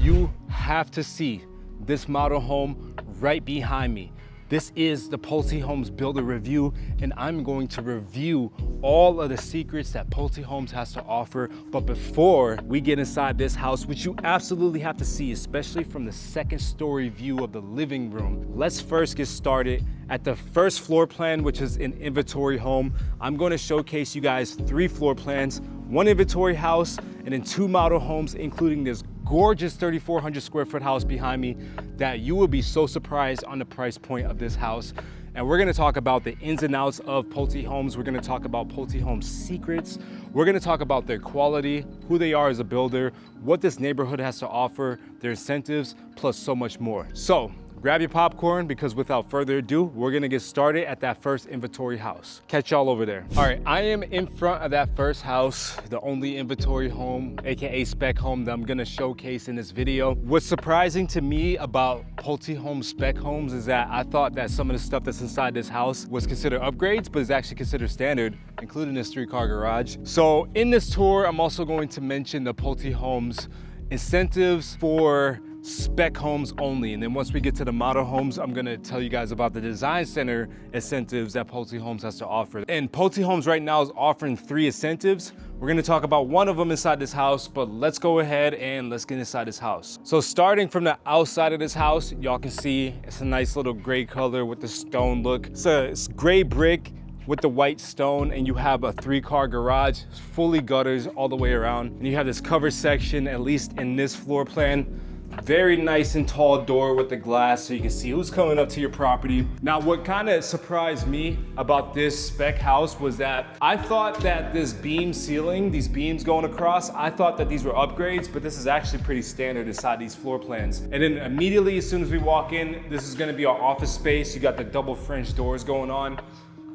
You have to see this model home right behind me. This is the Pulte Homes Builder Review, and I'm going to review all of the secrets that Pulte Homes has to offer. But before we get inside this house, which you absolutely have to see, especially from the second story view of the living room, let's first get started at the first floor plan, which is an inventory home. I'm going to showcase you guys 3 floor plans, 1 inventory house, and then 2 model homes, including this gorgeous 3,400 square foot house behind me that you will be so surprised on the price point of this house. And we're gonna talk about the ins and outs of Pulte Homes. We're gonna talk about Pulte Homes secrets. We're gonna talk about their quality, who they are as a builder, what this neighborhood has to offer, their incentives, plus so much more. So grab your popcorn, because without further ado, we're gonna get started at that first inventory house. Catch y'all over there. All right, I am in front of that first house, the only inventory home, AKA spec home, that I'm gonna showcase in this video. What's surprising to me about Pulte Homes spec homes is that I thought that some of the stuff that's inside this house was considered upgrades, but is actually considered standard, including this 3-car garage. So in this tour, I'm also going to mention the Pulte Homes incentives for spec homes only. And then once we get to the model homes, I'm gonna tell you guys about the design center incentives that Pulte Homes has to offer. And Pulte Homes right now is offering 3 incentives. We're gonna talk about one of them inside this house, but let's go ahead and let's get inside this house. So starting from the outside of this house, y'all can see it's a nice little gray color with the stone look. It's gray brick with the white stone, and you have a 3-car garage, fully gutters all the way around. And you have this cover section, at least in this floor plan. Very nice and tall door with the glass so you can see who's coming up to your property. Now, what kind of surprised me about this spec house was that I thought that this beam ceiling, these beams going across, I thought that these were upgrades, but this is actually pretty standard inside these floor plans. And then immediately as soon as we walk in, this is gonna be our office space. You got the double French doors going on.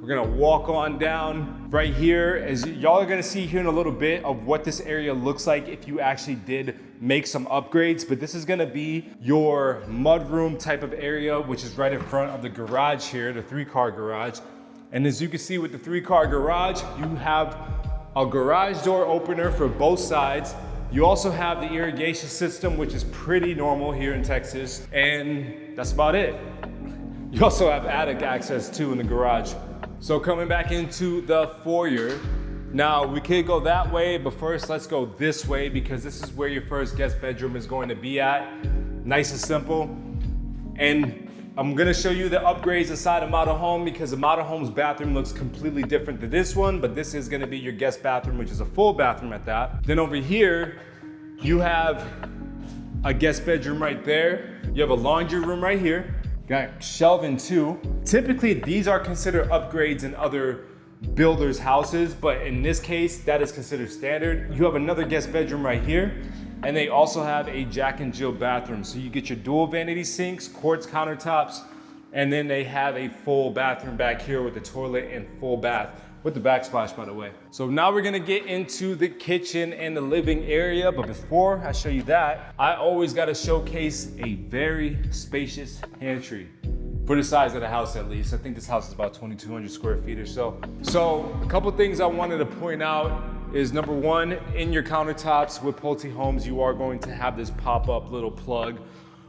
We're gonna walk on down right here, as y'all are gonna see here in a little bit of what this area looks like if you actually did make some upgrades. But this is gonna be your mudroom type of area, which is right in front of the garage here, the 3-car garage. And as you can see with the 3-car garage, you have a garage door opener for both sides. You also have the irrigation system, which is pretty normal here in Texas. And that's about it. You also have attic access too in the garage. So coming back into the foyer, now we could go that way, but first let's go this way, because this is where your first guest bedroom is going to be at. Nice and simple. And I'm gonna show you the upgrades inside a model home, because the model home's bathroom looks completely different than this one, but this is gonna be your guest bathroom, which is a full bathroom at that. Then over here, you have a guest bedroom right there. You have a laundry room right here. Got shelving too. Typically, these are considered upgrades in other builders' houses, but in this case, that is considered standard. You have another guest bedroom right here, and they also have a Jack and Jill bathroom. So you get your dual vanity sinks, quartz countertops, and then they have a full bathroom back here with the toilet and full bath with the backsplash, by the way. So now we're gonna get into the kitchen and the living area, but before I show you that, I always gotta showcase a very spacious pantry. For the size of the house, at least. I think this house is about 2,200 square feet or so. So a couple things I wanted to point out is, number one, in your countertops with Pulte Homes, you are going to have this pop-up little plug,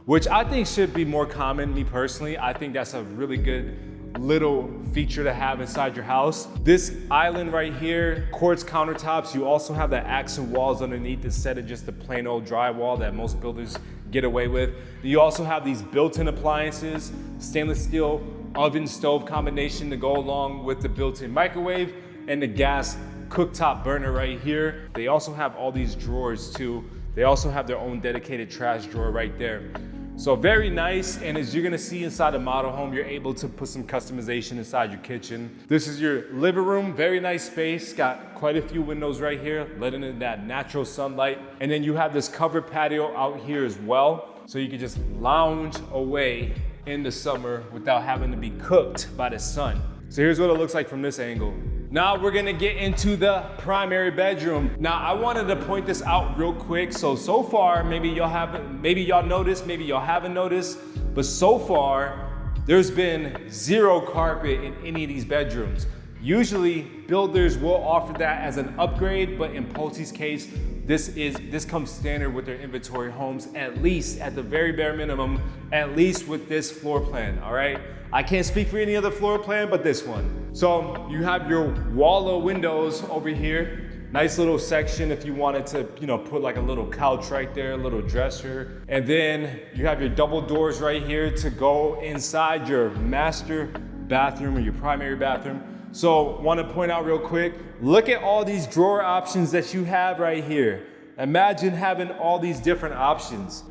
which I think should be more common, me personally. I think that's a really good little feature to have inside your house. This island right here, quartz countertops, you also have the accent walls underneath instead of just the plain old drywall that most builders get away with. You also have these built-in appliances, stainless steel oven stove combination to go along with the built-in microwave and the gas cooktop burner right here. They also have all these drawers too. They also have their own dedicated trash drawer right there. So very nice, and as you're gonna see inside a model home, you're able to put some customization inside your kitchen. This is your living room, very nice space. Got quite a few windows right here, letting in that natural sunlight. And then you have this covered patio out here as well, so you can just lounge away in the summer without having to be cooked by the sun. So here's what it looks like from this angle. Now we're gonna get into the primary bedroom. Now I wanted to point this out real quick. So far, maybe y'all noticed, maybe y'all haven't noticed, but so far, there's been 0 carpet in any of these bedrooms. Usually builders will offer that as an upgrade, but in Pulte's case, this comes standard with their inventory homes, at least at the very bare minimum, at least with this floor plan, all right? I can't speak for any other floor plan, but this one. So you have your wall of windows over here. Nice little section if you wanted to, put like a little couch right there, a little dresser. And then you have your double doors right here to go inside your master bathroom or your primary bathroom. So want to point out real quick, look at all these drawer options that you have right here. Imagine having all these different options.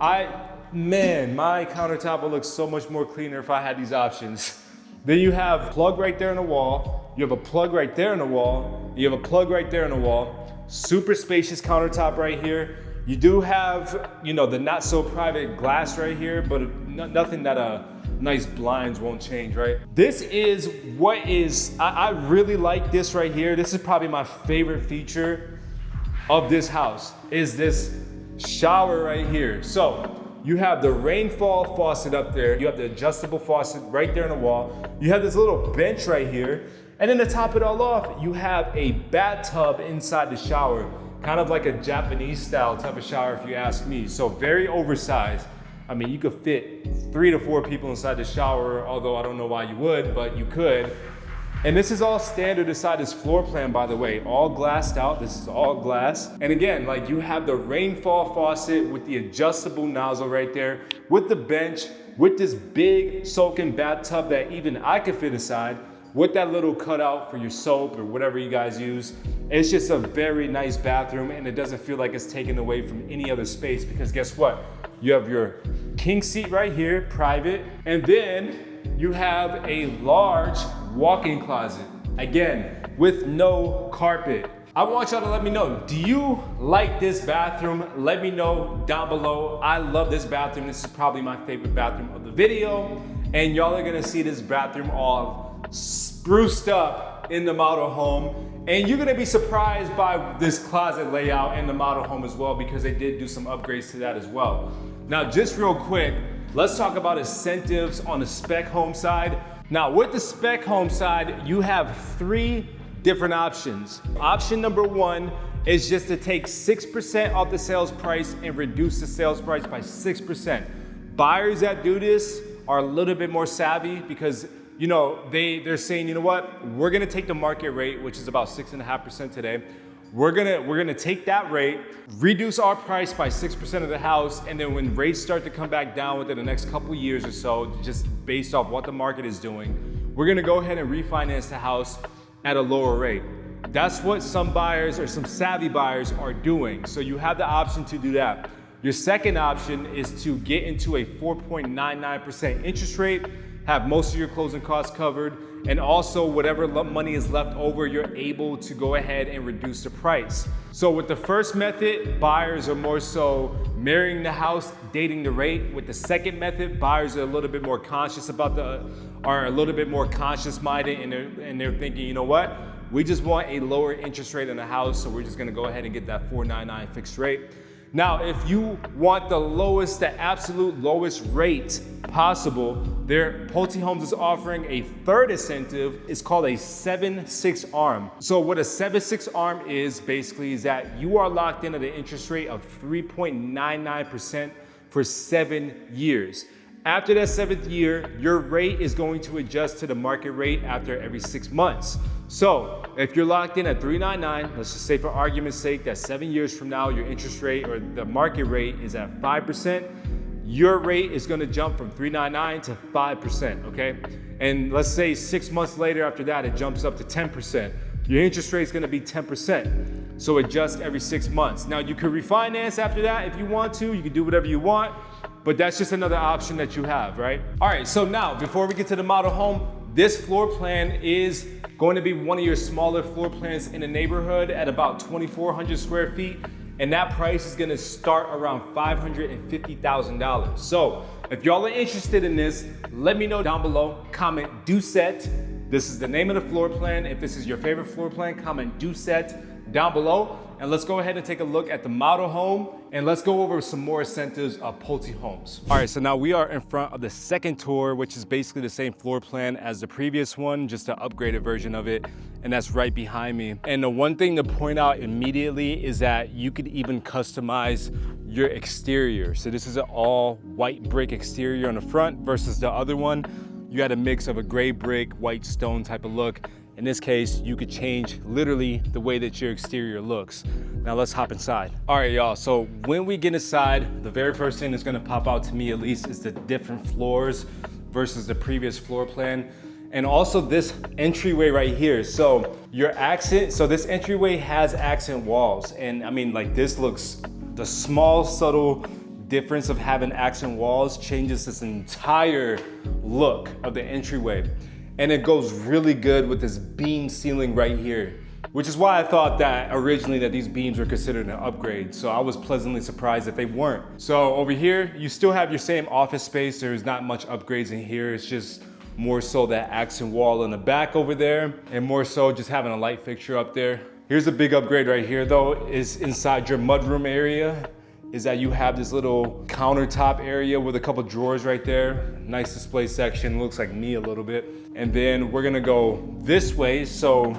Man, my countertop would look so much more cleaner if I had these options. Then you have a plug right there in the wall. You have a plug right there in the wall. You have a plug right there in the wall. Super spacious countertop right here. You do have, the not so private glass right here, but nothing that nice blinds won't change, right? This is I really like this right here. This is probably my favorite feature of this house, is this shower right here. So you have the rainfall faucet up there. You have the adjustable faucet right there in the wall. You have this little bench right here. And then to top it all off, you have a bathtub inside the shower, kind of like a Japanese style type of shower if you ask me. So very oversized. I mean, you could fit 3 to 4 people inside the shower, although I don't know why you would, but you could. And this is all standard inside this floor plan, by the way, all glassed out. This is all glass. And again, like you have the rainfall faucet with the adjustable nozzle right there, with the bench, with this big soaking bathtub that even I could fit inside, with that little cutout for your soap or whatever you guys use. It's just a very nice bathroom, and it doesn't feel like it's taken away from any other space, because guess what? You have your king seat right here, private, and then you have a large walk-in closet, again, with no carpet. I want y'all to let me know, do you like this bathroom? Let me know down below. I love this bathroom. This is probably my favorite bathroom of the video, and y'all are gonna see this bathroom all spruced up in the model home, and you're gonna be surprised by this closet layout in the model home as well, because they did do some upgrades to that as well. Now, just real quick, let's talk about incentives on the spec home side. Now, with the spec home side, you have 3 different options. Option number 1 is just to take 6% off the sales price and reduce the sales price by 6%. Buyers that do this are a little bit more savvy, because they're saying, you know what, we're gonna take the market rate, which is about 6.5% today. We're gonna take that rate, reduce our price by 6% of the house, and then when rates start to come back down within the next couple years or so, just based off what the market is doing, we're gonna go ahead and refinance the house at a lower rate. That's what some buyers or some savvy buyers are doing. So you have the option to do that. Your second option is to get into a 4.99% interest rate, have most of your closing costs covered, and also whatever money is left over, you're able to go ahead and reduce the price. So with the first method, buyers are more so marrying the house, dating the rate. With the second method, buyers are a little bit more conscious are a little bit more conscious minded, and they're thinking, you know what? We just want a lower interest rate in the house, so we're just gonna go ahead and get that 4.99 fixed rate. Now, if you want the absolute lowest rate possible, Pulte Homes is offering a third incentive. It's called a 7/6 arm. So what a 7/6 arm is basically is that you are locked in at an interest rate of 3.99% for 7 years. After that 7th year, your rate is going to adjust to the market rate after every 6 months. So if you're locked in at 3.99, let's just say for argument's sake that 7 years from now, your interest rate or the market rate is at 5%, your rate is gonna jump from 3.99 to 5%, okay? And let's say 6 months later after that, it jumps up to 10%. Your interest rate is gonna be 10%. So adjust every 6 months. Now you could refinance after that if you want to, you can do whatever you want, but that's just another option that you have, right? All right, so now before we get to the model home, this floor plan is going to be one of your smaller floor plans in the neighborhood at about 2,400 square feet. And that price is gonna start around $550,000. So if y'all are interested in this, let me know down below, comment Doucette. This is the name of the floor plan. If this is your favorite floor plan, comment Doucette down below. and let's go ahead and take a look at the model home, and let's go over some more incentives of Pulte Homes. All right, so now we are in front of the second tour, which is basically the same floor plan as the previous one, just an upgraded version of it, and that's right behind me. And the one thing to point out immediately is that you could even customize your exterior. So this is an all white brick exterior on the front versus the other one. You had a mix of a gray brick, white stone type of look. In this case, you could change literally the way that your exterior looks. Now let's hop inside. All right, y'all, so when we get inside, the very first thing that's gonna pop out to me at least is the different floors versus the previous floor plan. And also this entryway right here. So your accent, so this entryway has accent walls. And I mean, like this looks, the small, subtle difference of having accent walls changes this entire look of the entryway. And it goes really good with this beam ceiling right here, which is why I thought that originally that these beams were considered an upgrade. So I was pleasantly surprised that they weren't. So over here, you still have your same office space. There's not much upgrades in here. It's just more so that accent wall in the back over there, and more so just having a light fixture up there. Here's a big upgrade right here though, is inside your mudroom area, is that you have this little countertop area with a couple drawers right there. Nice display section, looks like me a little bit. And then we're gonna go this way. So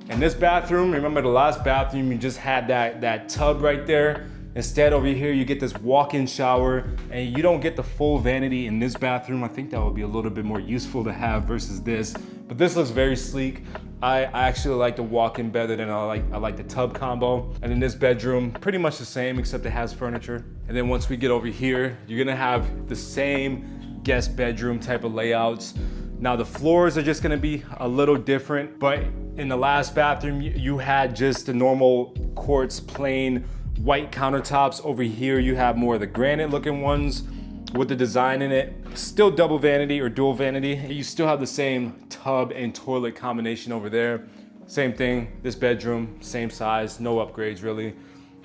in this bathroom, remember the last bathroom, you just had that tub right there. Instead over here, you get this walk-in shower, and you don't get the full vanity in this bathroom. I think that would be a little bit more useful to have versus this, but this looks very sleek. I actually like the walk-in better than I like the tub combo. And in this bedroom, pretty much the same, except it has furniture. And then once we get over here, you're gonna have the same guest bedroom type of layouts. Now the floors are just gonna be a little different, but in the last bathroom, you had just the normal quartz plain white countertops. Over here, you have more of the granite looking ones with the design in it. Still double vanity or dual vanity. You still have the same tub and toilet combination over there. Same thing, this bedroom, same size, no upgrades really.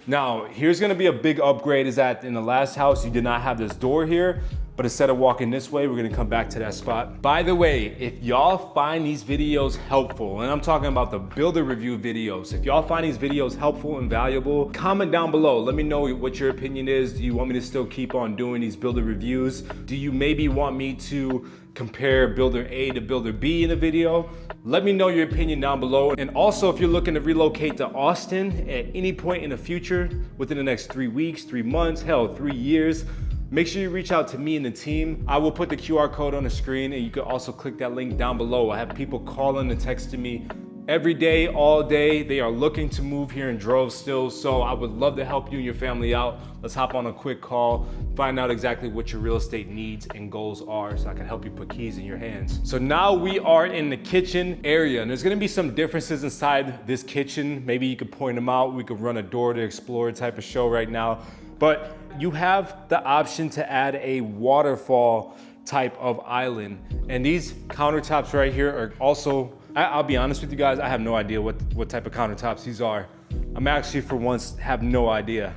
Now, here's gonna be a big upgrade, is that in the last house, you did not have this door here, but instead of walking this way, we're gonna come back to that spot. By the way, if y'all find these videos helpful, and I'm talking about the builder review videos, if y'all find these videos helpful and valuable, comment down below. Let me know what your opinion is. Do you want me to still keep on doing these builder reviews? Do you maybe want me to compare builder A to builder B in a video? Let me know your opinion down below. And also, if you're looking to relocate to Austin at any point in the future, within the next 3 weeks, 3 months, hell, 3 years, make sure you reach out to me and the team. I will put the QR code on the screen, and you can also click that link down below. I have people calling and texting me every day, all day. They are looking to move here in droves still, so I would love to help you and your family out. Let's hop on a quick call, find out exactly what your real estate needs and goals are, so I can help you put keys in your hands. So now we are in the kitchen area, and there's gonna be some differences inside this kitchen. Maybe you could point them out. We could run a door to explore type of show right now. But you have the option to add a waterfall type of island. And these countertops right here are also, I'll be honest with you guys, I have no idea what type of countertops these are. I'm actually for once have no idea.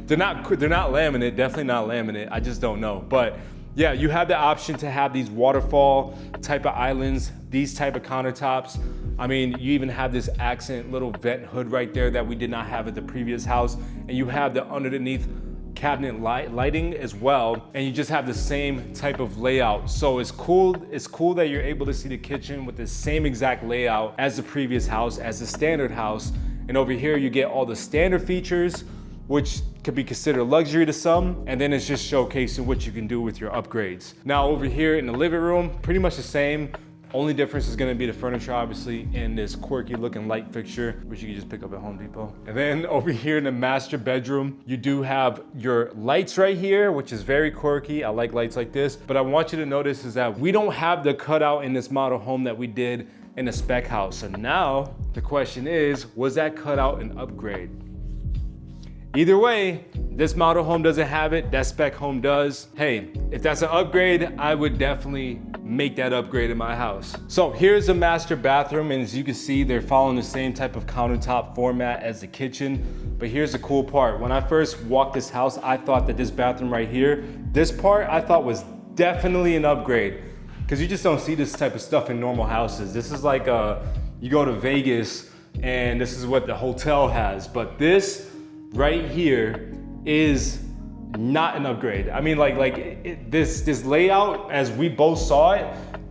They're not laminate, definitely not laminate. I just don't know. But yeah, you have the option to have these waterfall type of islands, these type of countertops. I mean, you even have this accent little vent hood right there that we did not have at the previous house. And you have the underneath cabinet lighting as well. And you just have the same type of layout. So it's cool that you're able to see the kitchen with the same exact layout as the previous house, as the standard house. And over here, you get all the standard features, which could be considered luxury to some, and then it's just showcasing what you can do with your upgrades. Now over here in the living room, pretty much the same. Only difference is gonna be the furniture, obviously, and this quirky looking light fixture, which you can just pick up at Home Depot. And then over here in the master bedroom, you do have your lights right here, which is very quirky. I like lights like this, but I want you to notice is that we don't have the cutout in this model home that we did in the spec house. So now the question is, was that cutout an upgrade? Either way, this model home doesn't have it, that spec home does. Hey, if that's an upgrade, I would definitely make that upgrade in my house. So here's the master bathroom, and as you can see, they're following the same type of countertop format as the kitchen. But here's the cool part. When I first walked this house, I thought that this bathroom right here, this part I thought was definitely an upgrade, because you just don't see this type of stuff in normal houses. This is like you go to Vegas and this is what the hotel has. But this right here is not an upgrade. I mean, this layout, as we both saw it,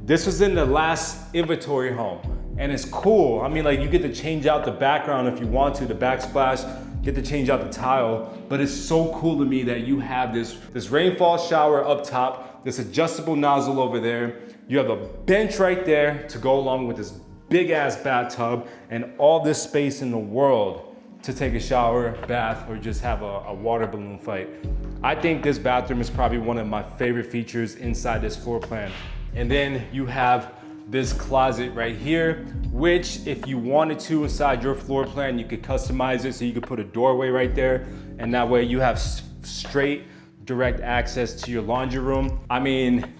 this was in the last inventory home, and it's cool. I mean, like, you get to change out the background if you want to, the backsplash, get to change out the tile, but it's so cool to me that you have this rainfall shower up top, this adjustable nozzle over there, you have a bench right there to go along with this big ass bathtub, and all this space in the world to take a shower, bath, or just have a water balloon fight. I think this bathroom is probably one of my favorite features inside this floor plan. And then you have this closet right here, which if you wanted to inside your floor plan, you could customize it so you could put a doorway right there, and that way you have straight direct access to your laundry room. I mean,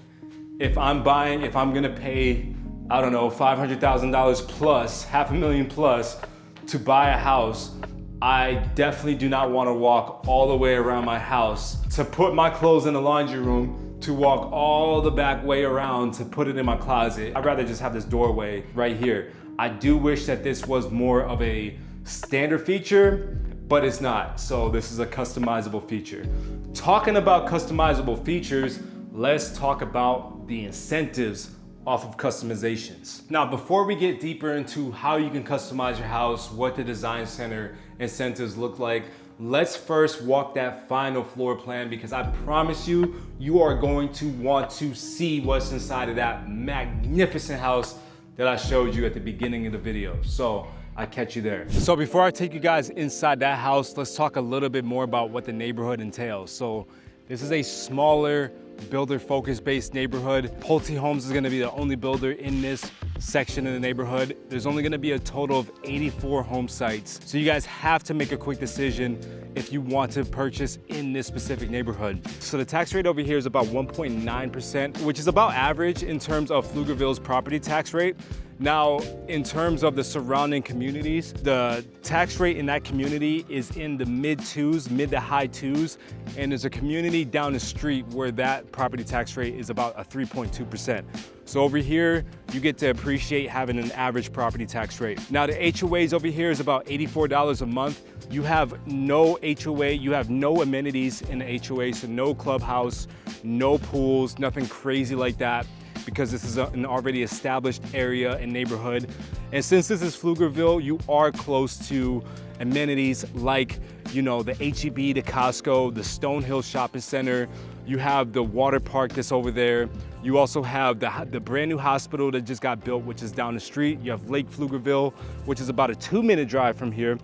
if I'm gonna pay, I don't know, $500,000 plus, $500,000 plus to buy a house, I definitely do not want to walk all the way around my house to put my clothes in the laundry room, to walk all the back way around to put it in my closet. I'd rather just have this doorway right here. I do wish that this was more of a standard feature, but it's not. So this is a customizable feature. Talking about customizable features, let's talk about the incentives off of customizations. Now, before we get deeper into how you can customize your house, what the design center incentives look like, let's first walk that final floor plan, because I promise you, you are going to want to see what's inside of that magnificent house that I showed you at the beginning of the video. So I catch you there. So before I take you guys inside that house, let's talk a little bit more about what the neighborhood entails. So this is a smaller, builder focus based neighborhood. Pulte Homes is gonna be the only builder in this section of the neighborhood. There's only gonna be a total of 84 home sites. So you guys have to make a quick decision if you want to purchase in this specific neighborhood. So the tax rate over here is about 1.9%, which is about average in terms of Pflugerville's property tax rate. Now, in terms of the surrounding communities, the tax rate in that community is in the mid to high twos, and there's a community down the street where that property tax rate is about a 3.2%. So over here, you get to appreciate having an average property tax rate. Now the HOAs over here is about $84 a month. You have no HOA, you have no amenities in the HOA, so no clubhouse, no pools, nothing crazy like that, because this is an already established area and neighborhood. And since this is Pflugerville, you are close to amenities like, you know, the HEB, the Costco, the Stonehill Shopping Center. You have the water park that's over there. You also have the brand new hospital that just got built, which is down the street. You have Lake Pflugerville, which is about a 2-minute drive from here.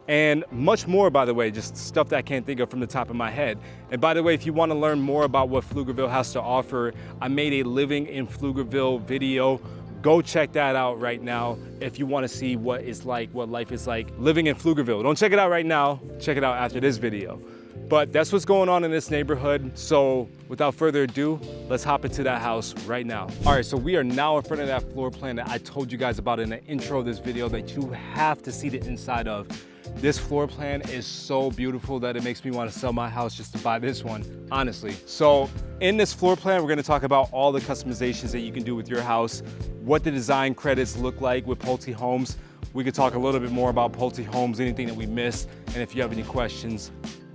And much more, by the way, just stuff that I can't think of from the top of my head. And by the way, if you want to learn more about what Pflugerville has to offer, I made a Living in Pflugerville video. Go check that out right now if you want to see what it's like, what life is like living in Pflugerville. Don't check it out right now, check it out after this video. But that's what's going on in this neighborhood. So without further ado, let's hop into that house right now. All right, so we are now in front of that floor plan that I told you guys about in the intro of this video that you have to see the inside of. This floor plan is so beautiful that it makes me want to sell my house just to buy this one, honestly. So in this floor plan, we're going to talk about all the customizations that you can do with your house, what the design credits look like with Pulte Homes. We could talk a little bit more about Pulte Homes, anything that we missed, and if you have any questions,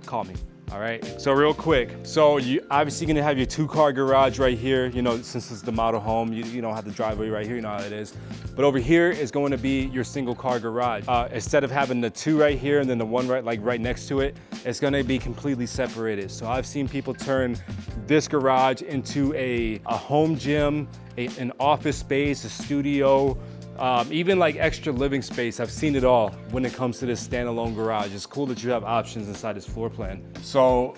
call me. All right, so real quick. So you obviously gonna have your 2-car garage right here. You know, since it's the model home, you don't have the driveway right here, you know how it is. But over here is going to be your 1-car garage. Instead of having the 2 right here and then the 1 right next to it, it's gonna be completely separated. So I've seen people turn this garage into a home gym, an office space, a studio, even like extra living space. I've seen it all when it comes to this standalone garage. It's cool that you have options inside this floor plan. So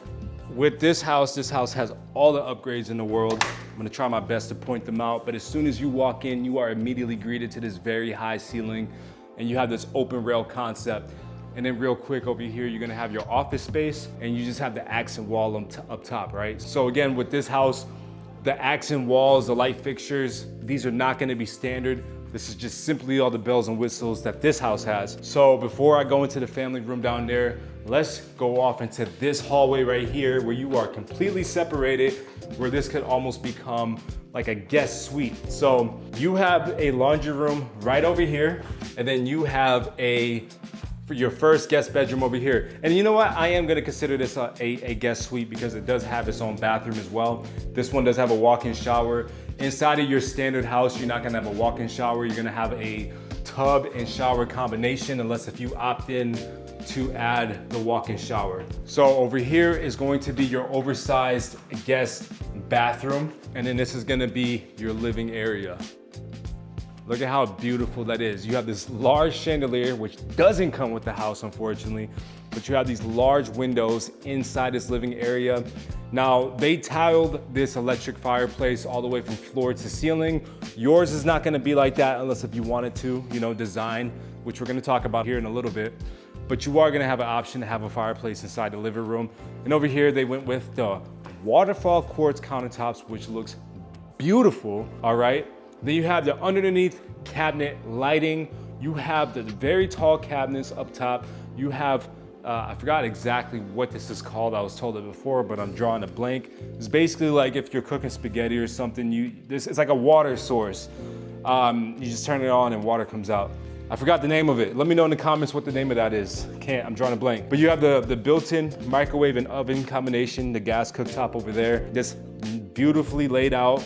with this house has all the upgrades in the world. I'm gonna try my best to point them out, but as soon as you walk in, you are immediately greeted to this very high ceiling, and you have this open rail concept. And then real quick over here, you're gonna have your office space, and you just have the accent wall up top, right? So again, with this house, the accent walls, the light fixtures, these are not gonna be standard. This is just simply all the bells and whistles that this house has. So before I go into the family room down there, let's go off into this hallway right here where you are completely separated, where this could almost become like a guest suite. So you have a laundry room right over here, and then you have for your first guest bedroom over here. And you know what? I am gonna consider this a guest suite because it does have its own bathroom as well. This one does have a walk-in shower. Inside of your standard house, you're not gonna have a walk-in shower. You're gonna have a tub and shower combination, unless if you opt in to add the walk-in shower. So over here is going to be your oversized guest bathroom. And then this is gonna be your living area. Look at how beautiful that is. You have this large chandelier, which doesn't come with the house, unfortunately, but you have these large windows inside this living area. Now, they tiled this electric fireplace all the way from floor to ceiling. Yours is not gonna be like that unless if you wanted to, design, which we're gonna talk about here in a little bit. But you are gonna have an option to have a fireplace inside the living room. And over here, they went with the waterfall quartz countertops, which looks beautiful, all right? Then you have the underneath cabinet lighting. You have the very tall cabinets up top. You have, I forgot exactly what this is called. I was told it before, but I'm drawing a blank. It's basically like if you're cooking spaghetti or something, it's like a water source. You just turn it on and water comes out. I forgot the name of it. Let me know in the comments what the name of that is. I'm drawing a blank. But you have the built-in microwave and oven combination, the gas cooktop over there. Just beautifully laid out.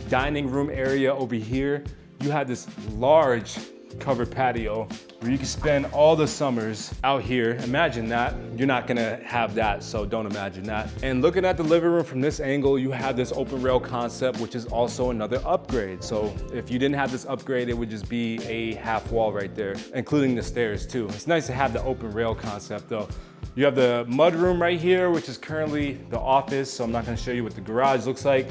Dining room area over here. You have this large covered patio where you can spend all the summers out here. Imagine that. You're not gonna have that, so don't imagine that. And looking at the living room from this angle, you have this open rail concept, which is also another upgrade. So if you didn't have this upgrade, it would just be a half wall right there, including the stairs too. It's nice to have the open rail concept though. You have the mud room right here, which is currently the office, so I'm not gonna show you what the garage looks like.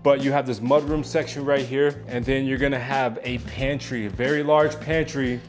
But you have this mudroom section right here, and then you're gonna have a pantry, a very large pantry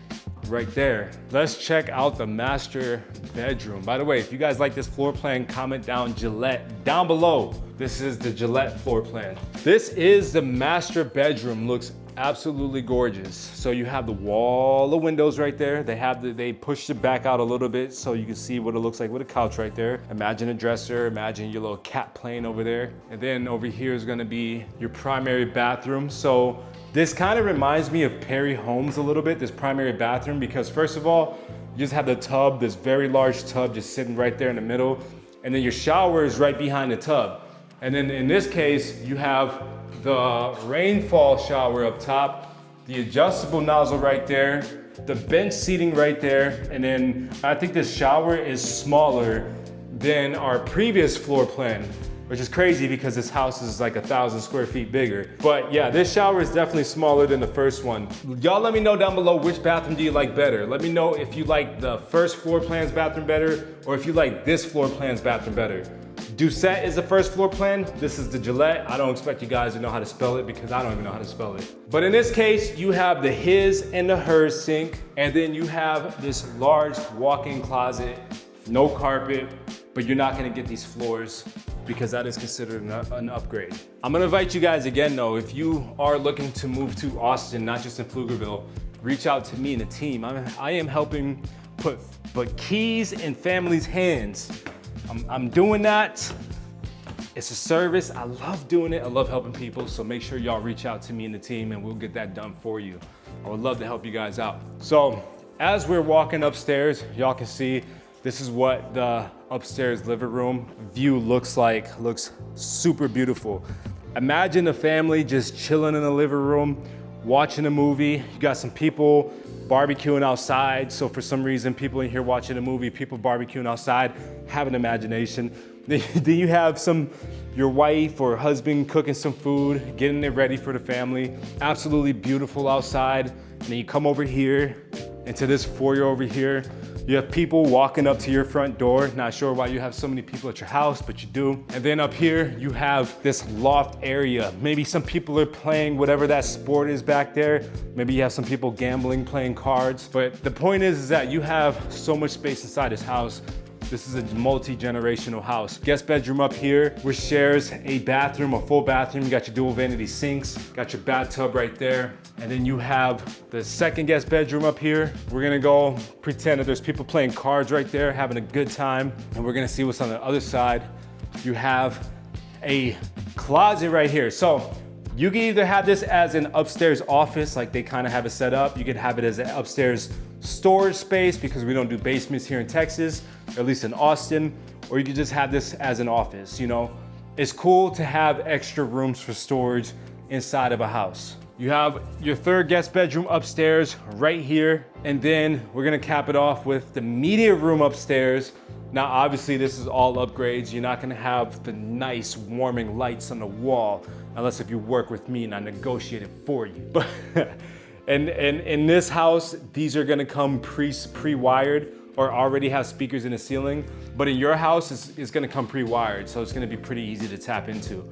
right there. Let's check out the master bedroom. By the way, if you guys like this floor plan, comment down Gillette down below. This is the Gillette floor plan. This is the master bedroom. Looks absolutely gorgeous. So you have the wall of windows right there. They pushed it back out a little bit so you can see what it looks like with a couch right there. Imagine a dresser, imagine your little cat playing over there. And then over here is gonna be your primary bathroom. So this kind of reminds me of Perry Homes a little bit, this primary bathroom, because first of all, you just have the tub, this very large tub just sitting right there in the middle. And then your shower is right behind the tub. And then in this case, you have the rainfall shower up top, the adjustable nozzle right there, the bench seating right there, and then I think this shower is smaller than our previous floor plan, which is crazy because this house is like 1,000 square feet bigger. But yeah, this shower is definitely smaller than the first one. Y'all let me know down below which bathroom do you like better. Let me know if you like the first floor plan's bathroom better or if you like this floor plan's bathroom better. Doucette is the first floor plan. This is the Gillette. I don't expect you guys to know how to spell it because I don't even know how to spell it. But in this case, you have the his and the hers sink, and then you have this large walk-in closet, no carpet, but you're not gonna get these floors because that is considered an upgrade. I'm gonna invite you guys again though, if you are looking to move to Austin, not just in Pflugerville, reach out to me and the team. I am helping put keys in families' hands. I'm doing that. It's a service. I love doing it. I love helping people. So make sure y'all reach out to me and the team and we'll get that done for you. I would love to help you guys out. So as we're walking upstairs, y'all can see this is what the upstairs living room view looks like. Looks super beautiful. Imagine a family just chilling in the living room, watching a movie. You got some people barbecuing outside. So for some reason, people in here watching a movie, people barbecuing outside, have an imagination. Then you have your wife or husband cooking some food, getting it ready for the family. Absolutely beautiful outside. And then you come over here into this foyer over here. You have people walking up to your front door. Not sure why you have so many people at your house, but you do. And then up here, you have this loft area. Maybe some people are playing whatever that sport is back there. Maybe you have some people gambling, playing cards. But the point is that you have so much space inside this house. This is a multi-generational house. Guest bedroom up here, which shares a bathroom, a full bathroom. You got your dual vanity sinks, got your bathtub right there. And then you have the second guest bedroom up here. We're gonna go pretend that there's people playing cards right there, having a good time. And we're gonna see what's on the other side. You have a closet right here. So you can either have this as an upstairs office, like they kind of have it set up. You could have it as an upstairs storage space because we don't do basements here in Texas, or at least in Austin, or you could just have this as an office, you know? It's cool to have extra rooms for storage inside of a house. You have your third guest bedroom upstairs right here, and then we're gonna cap it off with the media room upstairs. Now, obviously this is all upgrades. You're not gonna have the nice warming lights on the wall, unless if you work with me and I negotiate it for you. But and in this house, these are gonna come pre-wired or already have speakers in the ceiling. But in your house, it's gonna come pre-wired, so it's gonna be pretty easy to tap into.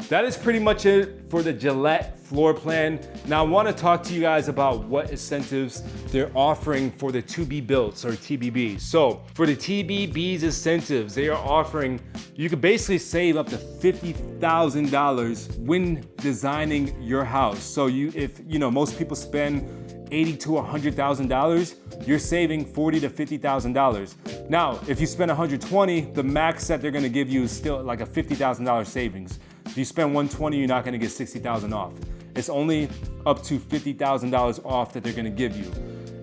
That is pretty much it for the Gillette floor plan. Now I wanna talk to you guys about what incentives they're offering for the to-be builts or TBBs. So for the TBBs incentives, they are offering, you could basically save up to $50,000 when designing your house. So if most people spend $80,000 to $100,000, you're saving $40,000 to $50,000. Now, if you spend $120,000, the max that they're gonna give you is still like a $50,000 savings. If you spend $120,000, you're not gonna get $60,000 off. It's only up to $50,000 off that they're gonna give you.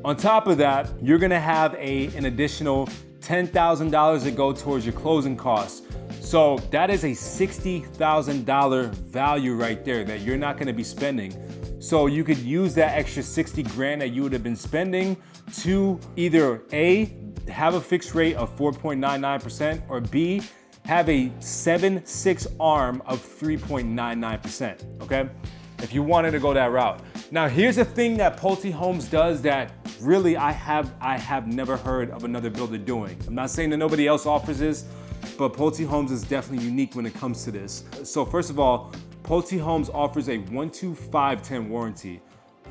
On top of that, you're gonna have an additional $10,000 to go towards your closing costs. So that is a $60,000 value right there that you're not gonna be spending. So you could use that extra 60 grand that you would have been spending to either A, have a fixed rate of 4.99%, or B, have a 7/6 arm of 3.99%, okay? If you wanted to go that route. Now here's the thing that Pulte Homes does that really I have never heard of another builder doing. I'm not saying that nobody else offers this, but Pulte Homes is definitely unique when it comes to this. So first of all, Pulte Homes offers a 1-2-5-10 warranty.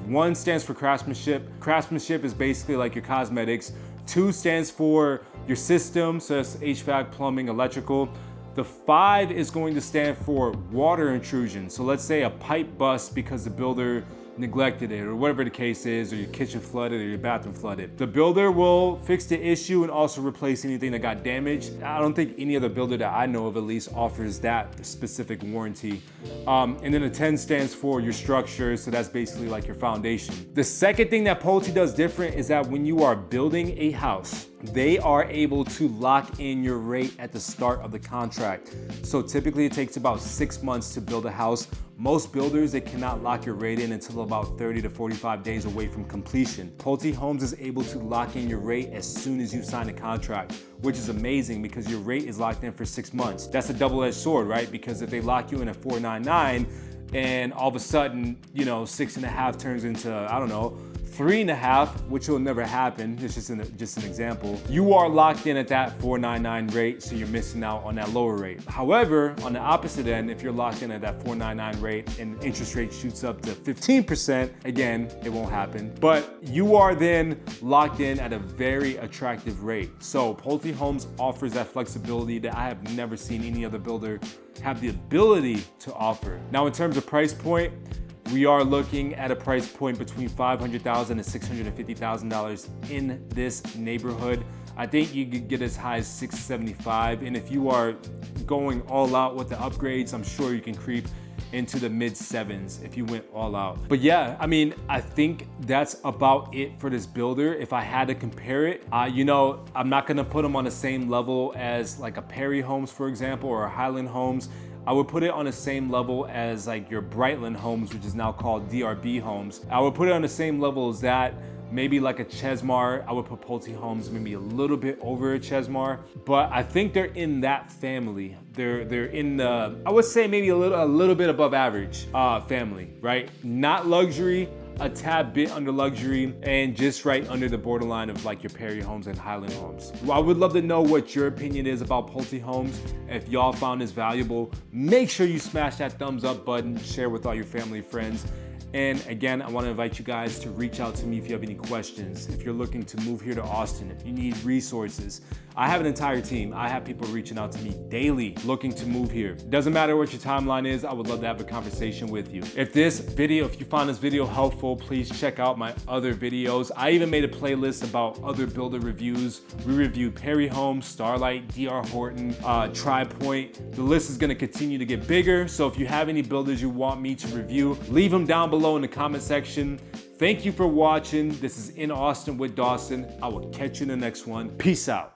1 stands for craftsmanship. Craftsmanship is basically like your cosmetics. 2 stands for your system, so that's HVAC, plumbing, electrical. The 5 is going to stand for water intrusion. So let's say a pipe busts because the builder neglected it, or whatever the case is, or your kitchen flooded or your bathroom flooded. The builder will fix the issue and also replace anything that got damaged. I don't think any other builder that I know of at least offers that specific warranty. And then a 10 stands for your structure, so that's basically like your foundation. The second thing that Pulte does different is that when you are building a house, they are able to lock in your rate at the start of the contract. So typically it takes about 6 months to build a house. Most builders, they cannot lock your rate in until about 30 to 45 days away from completion. Pulte Homes is able to lock in your rate as soon as you sign a contract, which is amazing because your rate is locked in for 6 months. That's a double-edged sword, right? Because if they lock you in at 499 and all of a sudden, 6.5 turns into, I don't know, 3.5, which will never happen. It's just an example. You are locked in at that 499 rate, so you're missing out on that lower rate. However, on the opposite end, if you're locked in at that 499 rate and interest rate shoots up to 15%, again, it won't happen. But you are then locked in at a very attractive rate. So Pulte Homes offers that flexibility that I have never seen any other builder have the ability to offer. Now, in terms of price point, we are looking at a price point between $500,000 and $650,000 in this neighborhood. I think you could get as high as $675,000, and if you are going all out with the upgrades, I'm sure you can creep into the mid 7s if you went all out. But yeah, I think that's about it for this builder. If I had to compare it, I'm not gonna put them on the same level as like a Perry Homes, for example, or a Highland Homes. I would put it on the same level as like your Brightland Homes, which is now called DRB Homes. I would put it on the same level as that. Maybe like a Chesmar. I would put Pulte Homes maybe a little bit over a Chesmar, but I think they're in that family. They're in the, I would say maybe a little bit above average family, right? Not luxury, a tad bit under luxury, and just right under the borderline of like your Perry Homes and Highland Homes. Well, I would love to know what your opinion is about Pulte Homes. If y'all found this valuable, make sure you smash that thumbs up button, share with all your family and friends. And again, I want to invite you guys to reach out to me if you have any questions. If you're looking to move here to Austin, if you need resources, I have an entire team. I have people reaching out to me daily looking to move here. It doesn't matter what your timeline is, I would love to have a conversation with you. If you found this video helpful, please check out my other videos. I even made a playlist about other builder reviews. We reviewed Perry Homes, Starlight, DR Horton, Tri Point. The list is gonna continue to get bigger, so if you have any builders you want me to review, leave them down below in the comment section. Thank you for watching. This is In Austin with Dawson. I will catch you in the next one. Peace out.